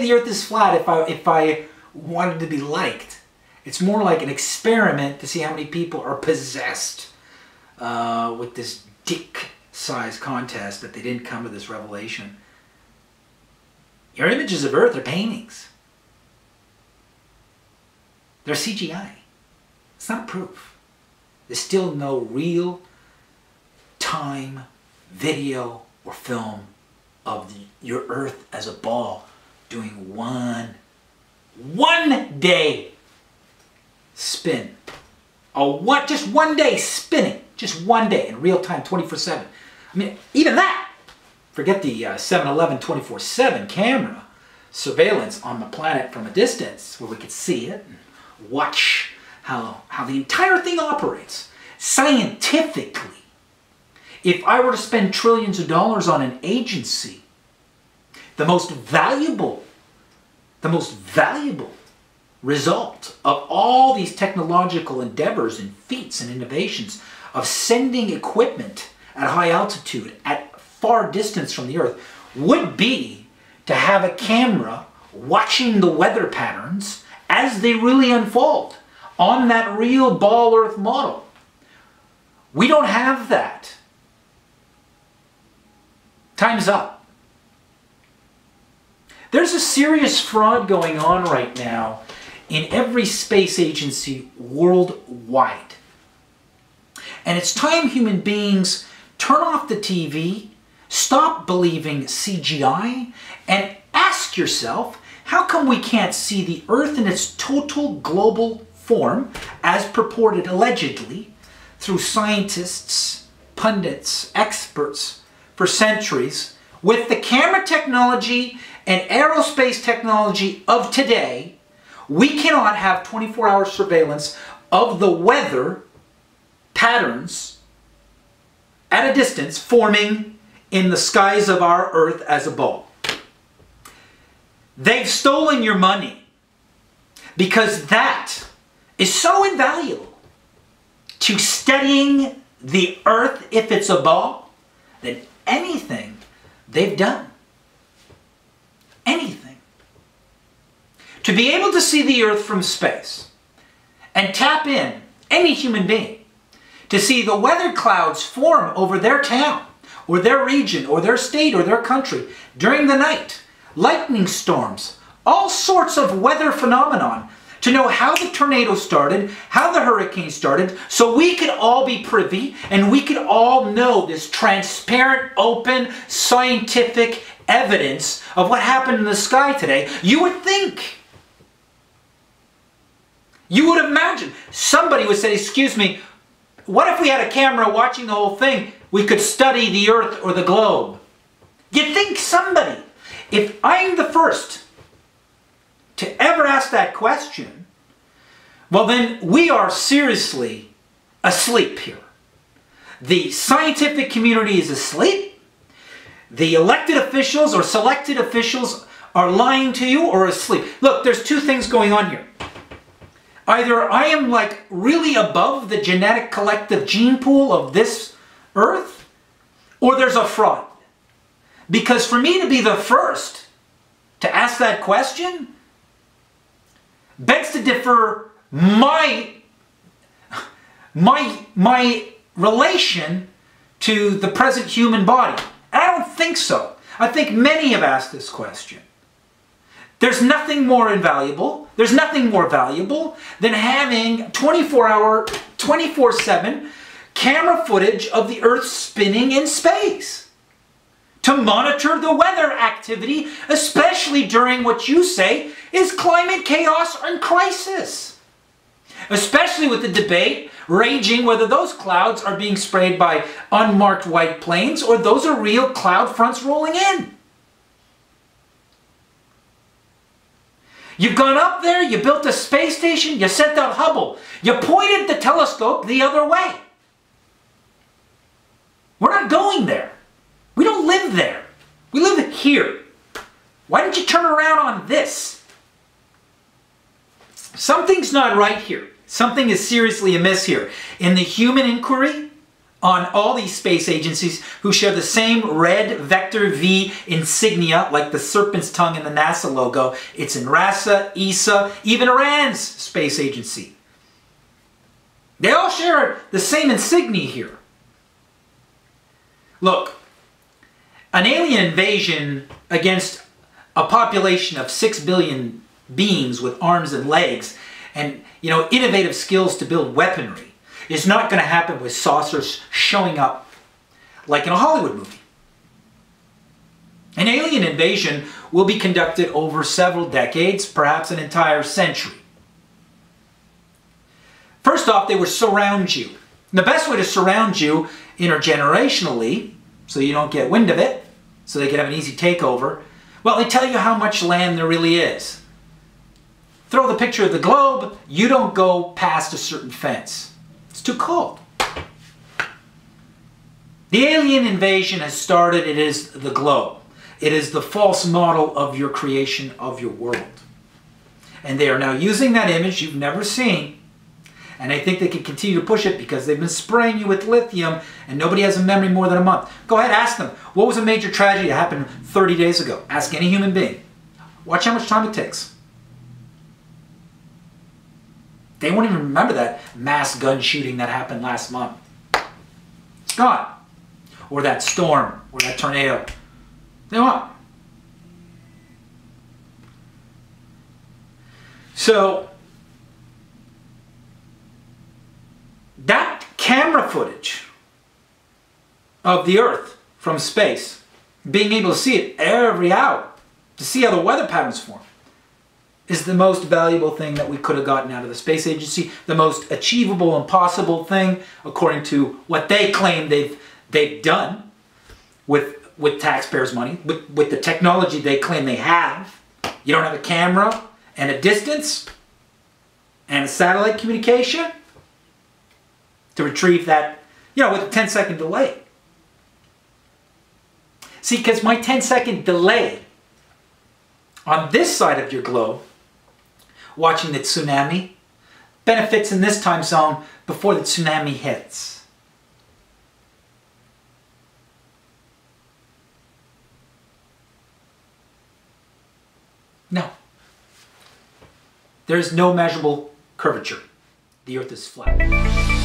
the earth is flat if I wanted to be liked. It's more like an experiment to see how many people are possessed with this dick-sized contest that they didn't come to this revelation. Your images of earth are paintings. They're CGI. It's not proof. There's still no real time video or film of your earth as a ball doing one day spin. Just 1 day spinning. Just 1 day in real time, 24/7. I mean, even that. Forget the 7-Eleven 24/7 camera surveillance on the planet from a distance where we could see it and watch how the entire thing operates. Scientifically, if I were to spend trillions of dollars on an agency, the most valuable result of all these technological endeavors and feats and innovations of sending equipment at high altitude, at far distance from the Earth, would be to have a camera watching the weather patterns as they really unfold on that real ball Earth model. We don't have that. Time's up. There's a serious fraud going on right now in every space agency worldwide. And it's time human beings turn off the TV, stop believing CGI, and ask yourself, how come we can't see the Earth in its total global form, as purported allegedly through scientists, pundits, experts for centuries, with the camera technology and aerospace technology of today? We cannot have 24-hour surveillance of the weather patterns at a distance forming in the skies of our Earth as a ball. They've stolen your money because that is so invaluable to studying the Earth if it's a ball than anything they've done. Anything. To be able to see the Earth from space and tap in, any human being, to see the weather clouds form over their town or their region or their state or their country during the night, lightning storms, all sorts of weather phenomenon, to know how the tornado started, how the hurricane started, so we could all be privy and we could all know this transparent, open, scientific evidence of what happened in the sky today. You would think, you would imagine, somebody would say, excuse me, what if we had a camera watching the whole thing? We could study the Earth or the globe. You'd think somebody, if I'm the first to ever ask that question, well then we are seriously asleep here. The scientific community is asleep. The elected officials or selected officials are lying to you or asleep. Look, there's two things going on here. Either I am like really above the genetic collective gene pool of this Earth, or there's a fraud. Because for me to be the first to ask that question begs to differ my relation to the present human body. And I don't think so. I think many have asked this question. There's nothing more invaluable, there's nothing more valuable than having 24-hour, 24/7 camera footage of the Earth spinning in space to monitor the weather activity, especially during what you say is climate chaos and crisis. Especially with the debate raging whether those clouds are being sprayed by unmarked white planes or those are real cloud fronts rolling in. You've gone up there, you built a space station, you sent out Hubble. You pointed the telescope the other way. We're not going there. We don't live there. We live here. Why didn't you turn around on this? Something's not right here. Something is seriously amiss here. In the human inquiry on all these space agencies who share the same red vector V insignia like the serpent's tongue in the NASA logo. It's in NASA, ESA, even Iran's space agency. They all share the same insignia here. Look, an alien invasion against a population of 6 billion beings with arms and legs and, innovative skills to build weaponry is not going to happen with saucers showing up like in a Hollywood movie. An alien invasion will be conducted over several decades, perhaps an entire century. First off, they will surround you. And the best way to surround you intergenerationally, so you don't get wind of it, so they can have an easy takeover, well, they tell you how much land there really is. Throw the picture of the globe, you don't go past a certain fence. It's too cold. The alien invasion has started. It is the globe. It is the false model of your creation of your world. And they are now using that image you've never seen. And I think they can continue to push it because they've been spraying you with lithium and nobody has a memory more than a month. Go ahead, ask them. What was a major tragedy that happened 30 days ago? Ask any human being. Watch how much time it takes. They won't even remember that mass gun shooting that happened last month. It's gone. Or that storm, or that tornado. They won't. So, that camera footage of the Earth from space, being able to see it every hour, to see how the weather patterns form, is the most valuable thing that we could have gotten out of the space agency, the most achievable and possible thing, according to what they claim they've done with taxpayers' money, with the technology they claim they have. You don't have a camera and a distance and a satellite communication to retrieve that, with a 10-second delay. See, because my 10-second delay on this side of your globe, watching the tsunami, benefits in this time zone before the tsunami hits. No. There is no measurable curvature. The Earth is flat.